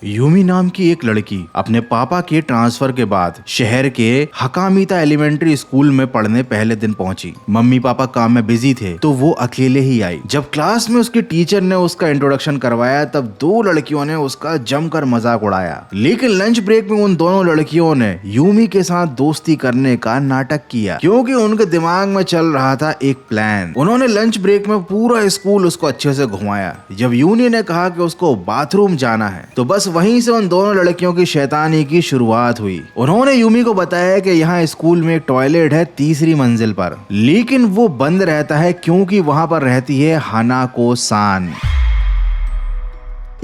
Yumi नाम की एक लड़की अपने पापा के ट्रांसफर के बाद शहर के हकामीता एलिमेंट्री स्कूल में पढ़ने पहले दिन पहुंची। मम्मी पापा काम में बिजी थे तो वो अकेले ही आई। जब क्लास में उसके टीचर ने उसका इंट्रोडक्शन करवाया तब दो लड़कियों ने उसका जमकर मजाक उड़ाया, लेकिन लंच ब्रेक में उन दोनों लड़कियों ने यूमी के साथ दोस्ती करने का नाटक किया क्योंकि उनके दिमाग में चल रहा था एक प्लान। उन्होंने लंच ब्रेक में पूरा स्कूल उसको अच्छे से घुमाया। जब यूनी ने कहा कि उसको बाथरूम जाना है तो बस वहीं से उन दोनों लड़कियों की शैतानी की शुरुआत हुई। उन्होंने यूमी को बताया कि यहाँ स्कूल में एक टॉयलेट है तीसरी मंजिल पर, लेकिन वो बंद रहता है क्योंकि वहां पर रहती है हानाको सान,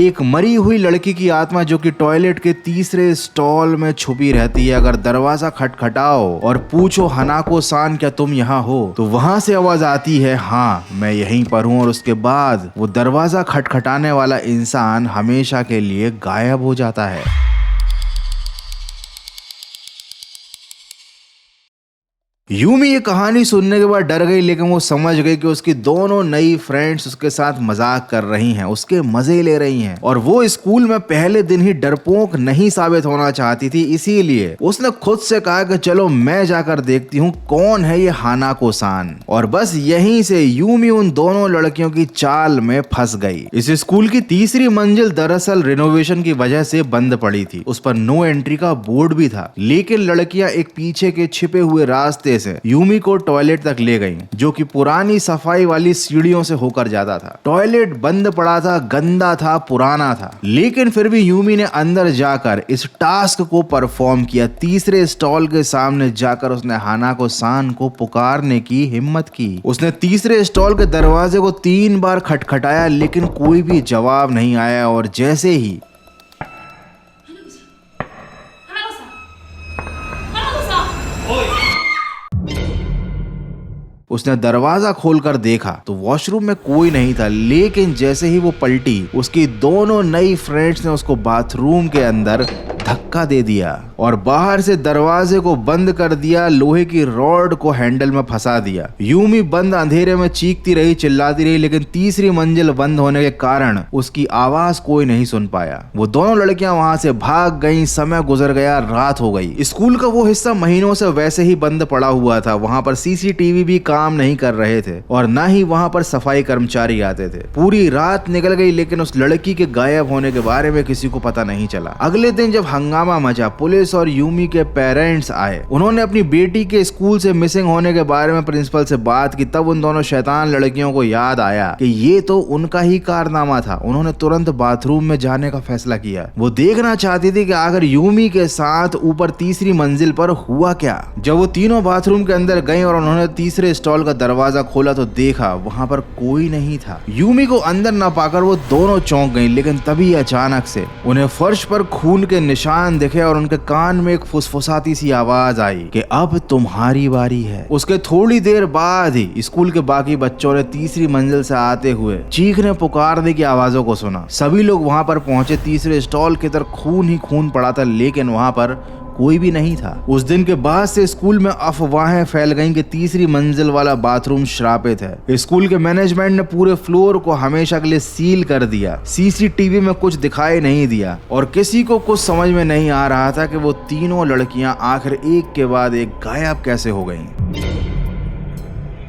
एक मरी हुई लड़की की आत्मा जो कि टॉयलेट के तीसरे स्टॉल में छुपी रहती है। अगर दरवाजा खटखटाओ और पूछो हानाको सान क्या तुम यहाँ हो, तो वहां से आवाज आती है हाँ मैं यहीं पर हूँ, और उसके बाद वो दरवाजा खटखटाने वाला इंसान हमेशा के लिए गायब हो जाता है। यूमी ये कहानी सुनने के बाद डर गई, लेकिन वो समझ गई कि उसकी दोनों नई फ्रेंड्स उसके साथ मजाक कर रही हैं, उसके मजे ले रही हैं, और वो स्कूल में पहले दिन ही डरपोक नहीं साबित होना चाहती थी। इसीलिए उसने खुद से कहा कि चलो मैं जाकर देखती हूँ कौन है ये हानाको सान। और बस यहीं से यूमी उन दोनों लड़कियों की चाल में फंस गई। इस स्कूल की तीसरी मंजिल दरअसल रिनोवेशन की वजह से बंद पड़ी थी। उस पर नो एंट्री का बोर्ड भी था, लेकिन लड़कियां एक पीछे के छिपे हुए रास्ते से यूमी को टॉयलेट तक ले गईं, जो कि पुरानी सफाई वाली सीढ़ियों से होकर जाता था। टॉयलेट बंद पड़ा था, गंदा था, पुराना था, लेकिन फिर भी यूमी ने अंदर जाकर इस टास्क को परफॉर्म किया। तीसरे स्टॉल के सामने जाकर उसने हानाको सान को पुकारने की हिम्मत की। उसने तीसरे स्टॉल के दरवाजे को 3 बार खटखटाया, लेकिन कोई भी जवाब नहीं आया। और जैसे ही उसने दरवाजा खोलकर देखा तो वॉशरूम में कोई नहीं था, लेकिन जैसे ही वो पलटी उसकी दोनों नई फ्रेंड्स ने उसको बाथरूम के अंदर धक्का दे दिया और बाहर से दरवाजे को बंद कर दिया, लोहे की रॉड को हैंडल में फंसा दिया। यूमी बंद अंधेरे में चीखती रही, चिल्लाती रही, लेकिन तीसरी मंजिल बंद होने के कारण उसकी आवाज कोई नहीं सुन पाया। वो दोनों लड़कियां वहां से भाग गईं। समय गुजर गया, रात हो गई। स्कूल का वो हिस्सा महीनों से वैसे ही बंद पड़ा हुआ था। वहां पर सीसीटीवी भी काम नहीं कर रहे थे और न ही वहां पर सफाई कर्मचारी आते थे। पूरी रात निकल गई, लेकिन उस लड़की के गायब होने के बारे में किसी को पता नहीं चला। अगले दिन जब हंगामा मचा, पुलिस और यूमी के पेरेंट्स आए। उन्होंने अपनी बेटी के स्कूल से मिसिंग होने के बारे में प्रिंसिपल से बात की। तब उन दोनों शैतान लड़कियों को याद आया कि ये तो उनका ही कारनामा था। उन्होंने तुरंत बाथरूम में जाने का फैसला किया। वो देखना चाहती थी कि आखिर यूमी के साथ ऊपर तीसरी मंजिल पर हुआ क्या। जब वो तीनों बाथरूम के अंदर गई और उन्होंने तीसरे स्टॉल का दरवाजा खोला तो देखा वहां पर कोई नहीं था। यूमी को अंदर न पाकर वो दोनों चौंक गईं, लेकिन तभी अचानक से उन्हें फर्श पर खून के निशान दिखे और उनके कान में एक फुसफुसाती सी आवाज आई कि अब तुम्हारी बारी है। उसके थोड़ी देर बाद ही स्कूल के बाकी बच्चों ने तीसरी मंजिल से आते हुए चीखने पुकारने की आवाजों को सुना। सभी लोग वहां पर पहुंचे। तीसरे स्टॉल की तरफ खून ही खून पड़ा था, लेकिन वहां पर कोई भी नहीं था। उस दिन के बाद से स्कूल में अफवाहें फैल गईं कि तीसरी मंजिल वाला बाथरूम श्रापित है। स्कूल के मैनेजमेंट ने पूरे फ्लोर को हमेशा के लिए सील कर दिया। सीसीटीवी में कुछ दिखाई नहीं दिया और किसी को कुछ समझ में नहीं आ रहा था कि वो तीनों लड़कियां आखिर एक के बाद एक गायब कैसे हो गईं।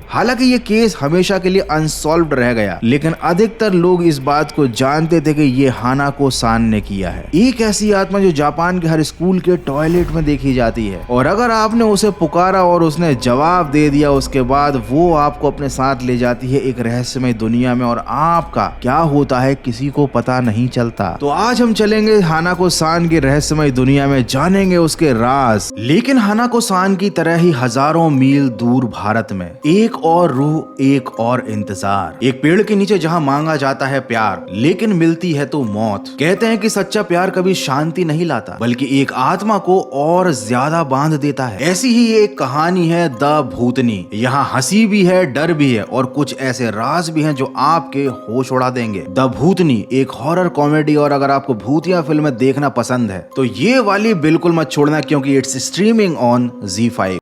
हालांकि ये केस हमेशा के लिए अनसॉल्व्ड रह गया, लेकिन अधिकतर लोग इस बात को जानते थे कि ये हानाको सान ने किया है। एक ऐसी आत्मा जो जापान के हर स्कूल के टॉयलेट में देखी जाती है, और अगर आपने उसे पुकारा और उसने जवाब दे दिया, उसके बाद वो आपको अपने साथ ले जाती है एक रहस्यमय दुनिया में, और आपका क्या होता है किसी को पता नहीं चलता। तो आज हम चलेंगे हानाको सान की रहस्यमय दुनिया में, जानेंगे उसके राज। लेकिन हानाको सान की तरह ही हजारों मील दूर भारत में एक और रूह, एक और इंतजार। एक पेड़ के नीचे जहां मांगा जाता है प्यार, लेकिन मिलती है तो मौत। कहते हैं कि सच्चा प्यार कभी शांति नहीं लाता, बल्कि एक आत्मा को और ज्यादा बांध देता है। ऐसी ही एक कहानी है द भूतनी। यहाँ हंसी भी है, डर भी है, और कुछ ऐसे राज भी हैं जो आपके होश उड़ा देंगे। द भूतनी एक हॉरर कॉमेडी, और अगर आपको भूतिया फिल्में देखना पसंद है तो ये वाली बिल्कुल मत छोड़ना, क्योंकि इट्स स्ट्रीमिंग ऑन ZEE5।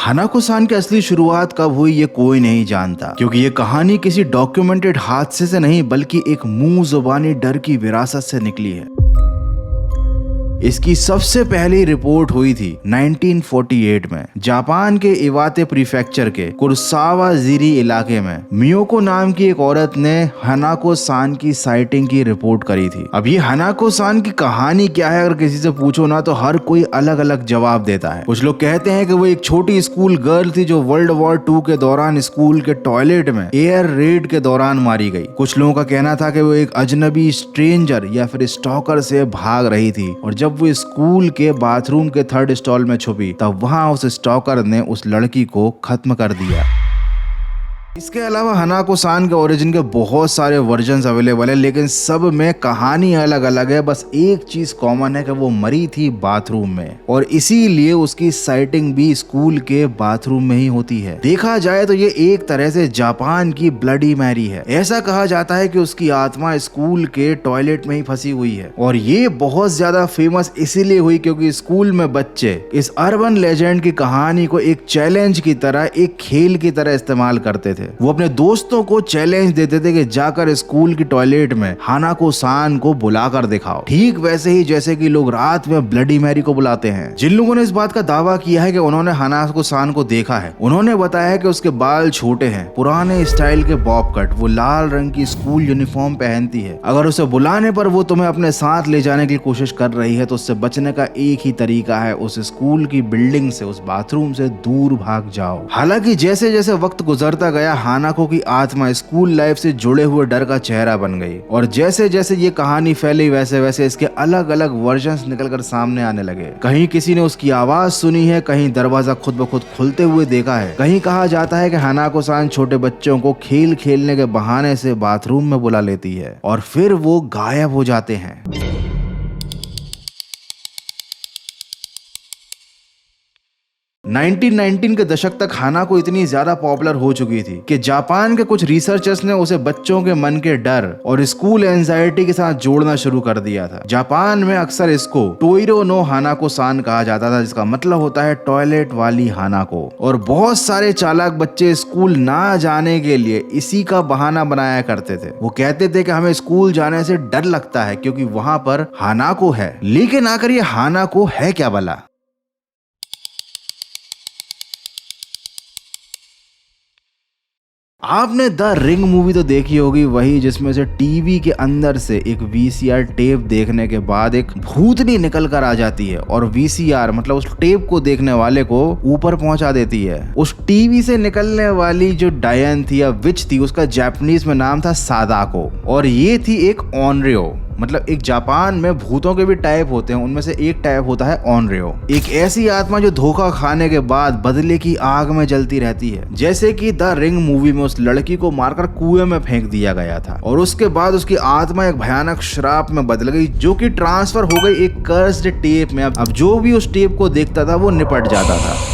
हानाको सान की असली शुरुआत कब हुई ये कोई नहीं जानता, क्योंकि ये कहानी किसी डॉक्यूमेंटेड हादसे से नहीं बल्कि एक मुंह जुबानी डर की विरासत से निकली है। इसकी सबसे पहली रिपोर्ट हुई थी 1948 में जापान के इवाते प्रीफेक्चर के कुरसावा जीरी इलाके में। मियोको नाम की एक औरत ने हानाको सान की साइटिंग की रिपोर्ट करी थी। अब ये हानाको सान की कहानी क्या है, अगर किसी से पूछो ना तो हर कोई अलग अलग जवाब देता है। कुछ लोग कहते हैं कि वो एक छोटी स्कूल गर्ल थी जो वर्ल्ड वॉर 2 के दौरान स्कूल के टॉयलेट में एयर रेड के दौरान मारी गई। कुछ लोगों का कहना था कि वो एक अजनबी स्ट्रेंजर या फिर स्टॉकर से भाग रही थी, और जब वो स्कूल के बाथरूम के 3rd स्टॉल में छुपी तब वहां उस स्टॉकर ने उस लड़की को खत्म कर दिया। इसके अलावा हानाको सान के ओरिजिन के बहुत सारे वर्जन्स अवेलेबल है, लेकिन सब में कहानी अलग अलग है। बस एक चीज कॉमन है कि वो मरी थी बाथरूम में, और इसीलिए उसकी साइटिंग भी स्कूल के बाथरूम में ही होती है। देखा जाए तो ये एक तरह से जापान की ब्लडी मैरी है। ऐसा कहा जाता है कि उसकी आत्मा स्कूल के टॉयलेट में ही फंसी हुई है, और ये बहुत ज्यादा फेमस इसीलिए हुई क्योंकि स्कूल में बच्चे इस अर्बन लेजेंड की कहानी को एक चैलेंज की तरह, एक खेल की तरह इस्तेमाल करते थे। वो अपने दोस्तों को चैलेंज देते थे कि जाकर स्कूल की टॉयलेट में हानाको सान को बुलाकर दिखाओ, ठीक वैसे ही जैसे कि लोग रात में ब्लडी मैरी को बुलाते हैं। जिन लोगों ने इस बात का दावा किया है कि उन्होंने हानाको सान को देखा है, उन्होंने बताया है कि उसके बाल छोटे हैं, पुराने स्टाइल के बॉब कट, वो लाल रंग की स्कूल यूनिफॉर्म पहनती है। अगर उसे बुलाने पर वो तुम्हें अपने साथ ले जाने की कोशिश कर रही है तो उससे बचने का एक ही तरीका है, उस स्कूल की बिल्डिंग से, उस बाथरूम से दूर भाग जाओ। हालांकि जैसे जैसे वक्त गुजरता गया हानाको की आत्मा स्कूल लाइफ से जुड़े हुए डर का चेहरा बन गई, और जैसे जैसे ये कहानी फैली वैसे वैसे इसके अलग अलग वर्जन्स निकलकर सामने आने लगे। कहीं किसी ने उसकी आवाज सुनी है, कहीं दरवाजा खुद ब खुद खुलते हुए देखा है, कहीं कहा जाता है कि हानाको सान छोटे बच्चों को खेल खेलने के बहाने से बाथरूम में बुला लेती है और फिर वो गायब हो जाते हैं। 1919 के दशक तक हानाको इतनी ज्यादा पॉपुलर हो चुकी थी कि जापान के कुछ रिसर्चर्स ने उसे बच्चों के मन के डर और स्कूल एंजाइटी के साथ जोड़ना शुरू कर दिया था। जापान में अक्सर इसको टोइरो नो हानाको सान कहा जाता था, जिसका मतलब होता है टॉयलेट वाली हानाको, और बहुत सारे चालाक बच्चे स्कूल ना जाने के लिए इसी का बहाना बनाया करते थे। वो कहते थे कि हमें स्कूल जाने से डर लगता है क्योंकि वहां पर हानाको है। लेकिन आखिर ये हानाको है क्या भला? आपने द रिंग मूवी तो देखी होगी, वही जिसमें से टीवी के अंदर से एक वीसीआर टेप देखने के बाद एक भूतनी निकल कर आ जाती है और वीसीआर मतलब उस टेप को देखने वाले को ऊपर पहुंचा देती है। उस टीवी से निकलने वाली जो डायन थी या विच थी, उसका जापानीज में नाम था सादाको, और ये थी एक ऑनरियो। मतलब एक जापान में भूतों के भी टाइप होते हैं, उनमें से एक टाइप होता है ऑनरियो, एक ऐसी आत्मा जो धोखा खाने के बाद बदले की आग में जलती रहती है। जैसे कि द रिंग मूवी में उस लड़की को मारकर कुएं में फेंक दिया गया था और उसके बाद उसकी आत्मा एक भयानक श्राप में बदल गई, जो कि ट्रांसफर हो गई एक कर्स्ड टेप में। अब जो भी उस टेप को देखता था वो निपट जाता था।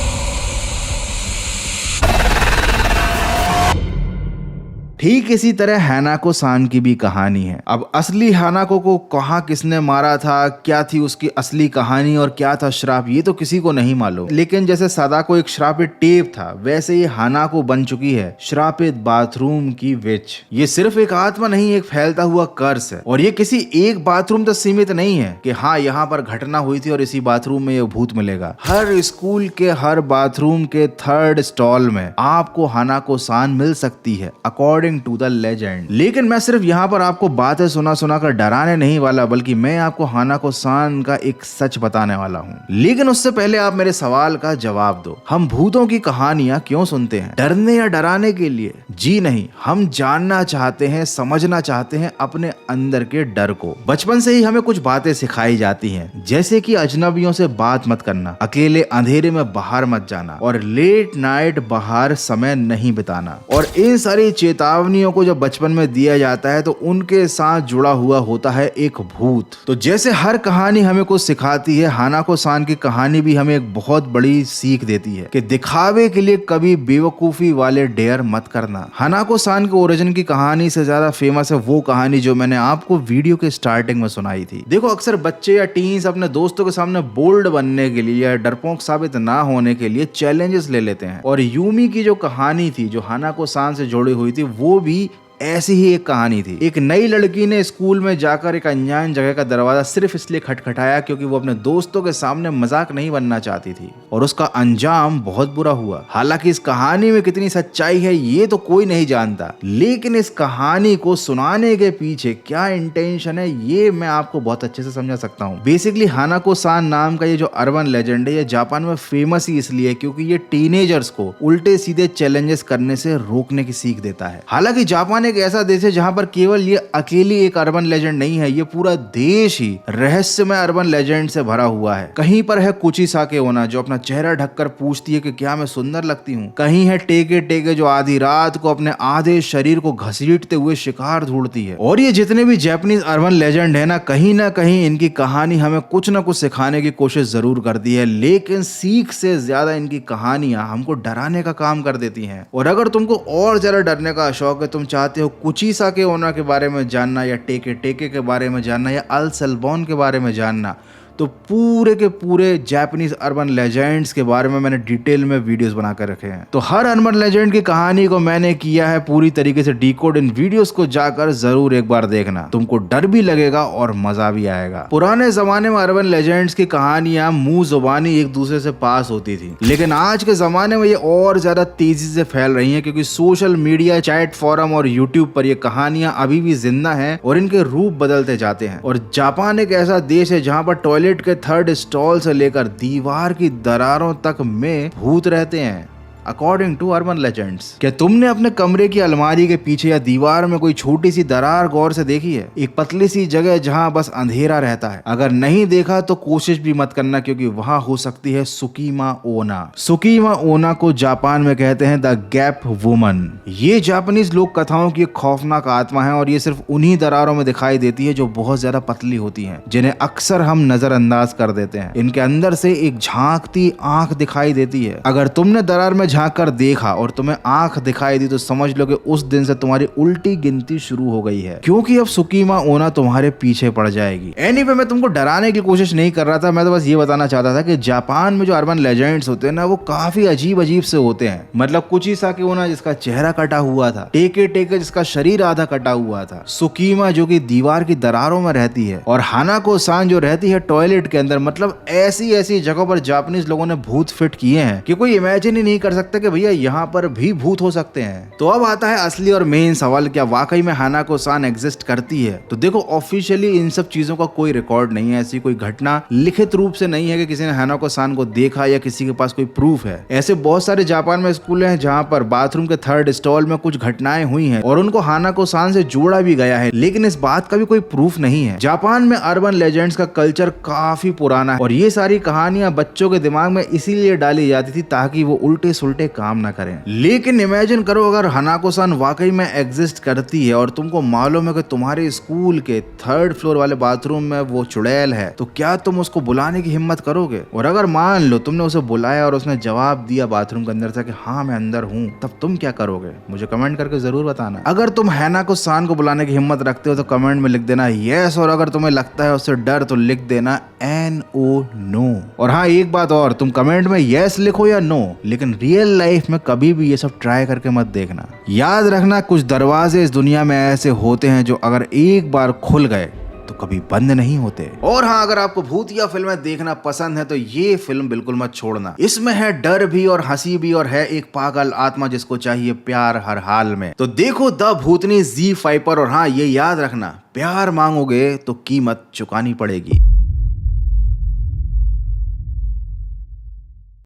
ठीक इसी तरह हानाको सान की भी कहानी है। अब असली हानाको को कहाँ किसने मारा था, क्या थी उसकी असली कहानी और क्या था श्राप, ये तो किसी को नहीं मालूम। लेकिन जैसे सादाको एक श्रापित टेप था, वैसे ही हानाको बन चुकी है श्रापित बाथरूम की विच। ये सिर्फ एक आत्मा नहीं, एक फैलता हुआ कर्स है, और ये किसी एक बाथरूम तक सीमित नहीं है कि हाँ यहाँ पर घटना हुई थी और इसी बाथरूम में ये भूत मिलेगा। हर स्कूल के हर बाथरूम के 3rd स्टॉल में आपको हानाको सान मिल सकती है अकॉर्डिंग टू द लेजेंड। लेकिन मैं सिर्फ यहाँ पर आपको बातें सुना कर डराने नहीं वाला, बल्कि मैं आपको हानाको सान का एक सच बताने वाला हूँ। लेकिन उससे पहले आप मेरे सवाल का जवाब दो, हम भूतों की कहानियां क्यों सुनते हैं? डरने या डराने के लिए? जी नहीं, हम जानना चाहते हैं, समझना चाहते हैं अपने अंदर के डर को। बचपन से ही हमें कुछ बातें सिखाई जाती हैं, जैसे कि अजनबियों से बात मत करना, अकेले अंधेरे में बाहर मत जाना और लेट नाइट बाहर समय नहीं बिताना। और इन सारी चेतावनी छावनियों को जब बचपन में दिया जाता है तो उनके साथ जुड़ा हुआ होता है एक भूत। तो जैसे हर कहानी हमें कुछ सिखाती है, हानाको सान की कहानी भी हमें एक बहुत बड़ी सीख देती है कि दिखावे के लिए कभी बेवकूफी वाले डेयर मत करना। हानाको सान के ओरिजिन की कहानी से ज्यादा फेमस है वो कहानी जो मैंने आपको वीडियो के स्टार्टिंग में सुनाई थी। देखो, अक्सर बच्चे या टीन्स अपने दोस्तों के सामने बोल्ड बनने के लिए या डरपोक साबित ना होने के लिए चैलेंजेस ले लेते हैं, और यूमी की जो कहानी थी जो हानाको सान से जुड़ी हुई थी वो भी ऐसी ही एक कहानी थी। एक नई लड़की ने स्कूल में जाकर एक अनजान जगह का दरवाजा सिर्फ इसलिए खटखटाया क्योंकि वो अपने दोस्तों के सामने मजाक नहीं बनना चाहती थी, और उसका अंजाम बहुत बुरा हुआ। हालांकि इस कहानी में कितनी सच्चाई है ये तो कोई नहीं जानता, लेकिन इस कहानी को सुनाने के पीछे क्या इंटेंशन है ये मैं आपको बहुत अच्छे से समझा सकता हूँ। बेसिकली हानाको सान नाम का ये जो अर्बन लेजेंड है ये जापान में फेमस ही इसलिए क्योंकि ये टीनेजर्स को उल्टे सीधे चैलेंजेस करने से रोकने की सीख देता है। हालांकि जापान एक ऐसा देश है जहां पर केवल ये अकेली एक अर्बन लेजेंड नहीं है, ये पूरा देश ही रहस्यमय अर्बन लेजेंड से भरा हुआ है। कहीं पर है कुचिसाके ओना जो अपना चेहरा ढककर पूछती है कि क्या मैं सुंदर लगती हूँ। कहीं है टेके टेके जो आधी रात को अपने आधे शरीर को घसीटते हुए शिकार ढूंढती है। और ये जितने भी जापानीज अर्बन लेजेंड है ना कहीं इनकी कहानी हमें कुछ ना कुछ सिखाने की कोशिश जरूर करती है, लेकिन सीख से ज्यादा इनकी कहानियां हमको डराने का काम कर देती हैं। और अगर तुमको और ज्यादा डरने का शौक है, तुम चाहते हो कुचिसाके ओना के बारे में जानना या टेके टेके के बारे में जानना या अल सेल्बोन के बारे में जानना, तो पूरे के पूरे जापानीज अर्बन लेजेंड्स के बारे में मैंने डिटेल में वीडियोस बनाकर रखे हैं। तो हर अर्बन लेजेंड की कहानी को मैंने किया है पूरी तरीके से डिकोड। इन वीडियोस को जाकर जरूर एक बार देखना, तुमको डर भी लगेगा और मजा भी आएगा। पुराने जमाने में अर्बन लेजेंड्स की कहानियां मुंह जुबानी एक दूसरे से पास होती थी, लेकिन आज के जमाने में ये और ज्यादा तेजी से फैल रही है क्योंकि सोशल मीडिया, चैट फोरम और यूट्यूब पर ये कहानियां अभी भी जिंदा हैं और इनके रूप बदलते जाते हैं। और जापान एक ऐसा देश है जहां पर टॉयलेट के थर्ड स्टॉल से लेकर दीवार की दरारों तक में भूत रहते हैं अकॉर्डिंग टू अर्बन लेजेंड्स। क्या तुमने अपने कमरे की अलमारी के पीछे या दीवार में कोई छोटी सी दरार गौर से देखी है? एक पतली सी जगह जहां बस अंधेरा रहता है। अगर नहीं देखा तो कोशिश भी मत करना क्योंकि वहां हो सकती है सुकीमा ओना। सुकीमा ओना को जापान में कहते हैं द गैप वुमन। ये जापानीज लोक कथाओं की एक खौफनाक आत्मा है और ये सिर्फ उन्हीं दरारों में दिखाई देती है जो बहुत ज्यादा पतली होती है, जिन्हें अक्सर हम नजरअंदाज कर देते हैं। इनके अंदर से एक झांकती आंख दिखाई देती है। अगर तुमने दरार में झांक कर देखा और तुम्हें आंख दिखाई दी तो समझ लो कि उस दिन से तुम्हारी उल्टी गिनती शुरू हो गई है, क्योंकि अब सुकीमा ओना तुम्हारे पीछे पड़ जाएगी। एनीवे, मैं तुमको डराने की कोशिश नहीं कर रहा था, मैं तो बस ये बताना चाहता था कि जापान में जो अर्बन लेजेंड्स होते हैं ना वो काफी अजीब अजीब से होते हैं। मतलब कुचिसाके ओना जिसका चेहरा कटा हुआ था, टेके टेके जिसका शरीर आधा कटा हुआ था, सुकीमा जो कि दीवार की दरारों में रहती है, और हानाको सान जो रहती है टॉयलेट के अंदर। मतलब ऐसी ऐसी जगहों पर जापानीज लोगों ने भूत फिट किए हैं कि कोई इमेजिन ही नहीं कर सकता कि भैया यहाँ पर भी भूत हो सकते हैं। तो अब आता है असली और मेन सवाल, क्या वाकई में हानाको सान एग्जिस्ट करती है? तो देखो, ऑफिशियली इन सब चीजों का कोई रिकॉर्ड नहीं है, ऐसी कोई घटना लिखित रूप से नहीं है कि किसी ने हानाको सान को देखा या किसी के पास कोई प्रूफ है। ऐसे बहुत सारे जापान में स्कूल हैं जहाँ पर बाथरूम के थर्ड स्टॉल में कुछ घटनाएं हुई हैं और उनको हानाको सान से जोड़ा भी गया है, लेकिन इस बात का भी कोई प्रूफ नहीं है। जापान में अर्बन लेजेंड्स का कल्चर काफी पुराना है और ये सारी कहानियां बच्चों के दिमाग में इसीलिए डाली जाती थी ताकि वो उल्टे सुल्टे काम ना करें। लेकिन इमेजिन करो अगर हानाको सान वाकई में एग्जिस्ट करती है और तुमको मालूम है कि तुम्हारे स्कूल के थर्ड फ्लोर वाले बाथरूम में वो चुड़ैल है, तो क्या तुम उसको बुलाने की हिम्मत करोगे? और अगर मान लो तुमने उसे बुलाया और उसने जवाब दिया बाथरूम के अंदर से कि हाँ मैं अंदर हूँ, तब तुम क्या करोगे? मुझे कमेंट करके जरूर बताना। अगर तुम हानाको सान को बुलाने की हिम्मत रखते हो तो कमेंट में लिख देना यस, और अगर तुम्हें लगता है उससे डर तो लिख देना NO नो। और हाँ, एक बात और, तुम कमेंट में यस लिखो या नो, लेकिन रियल लाइफ में कभी भी ये सब ट्राई करके मत देखना। याद रखना, कुछ दरवाजे इस दुनिया में ऐसे होते हैं जो अगर एक बार खुल गए तो कभी बंद नहीं होते। और हाँ, अगर आपको भूतिया फिल्में देखना पसंद है तो ये फिल्म बिल्कुल मत छोड़ना। इसमें है डर भी और हंसी भी और है एक पागल आत्मा जिसको चाहिए प्यार हर हाल में। तो देखो द भूतनी ZEE5 पर। और हाँ, ये याद रखना, प्यार मांगोगे तो कीमत चुकानी पड़ेगी।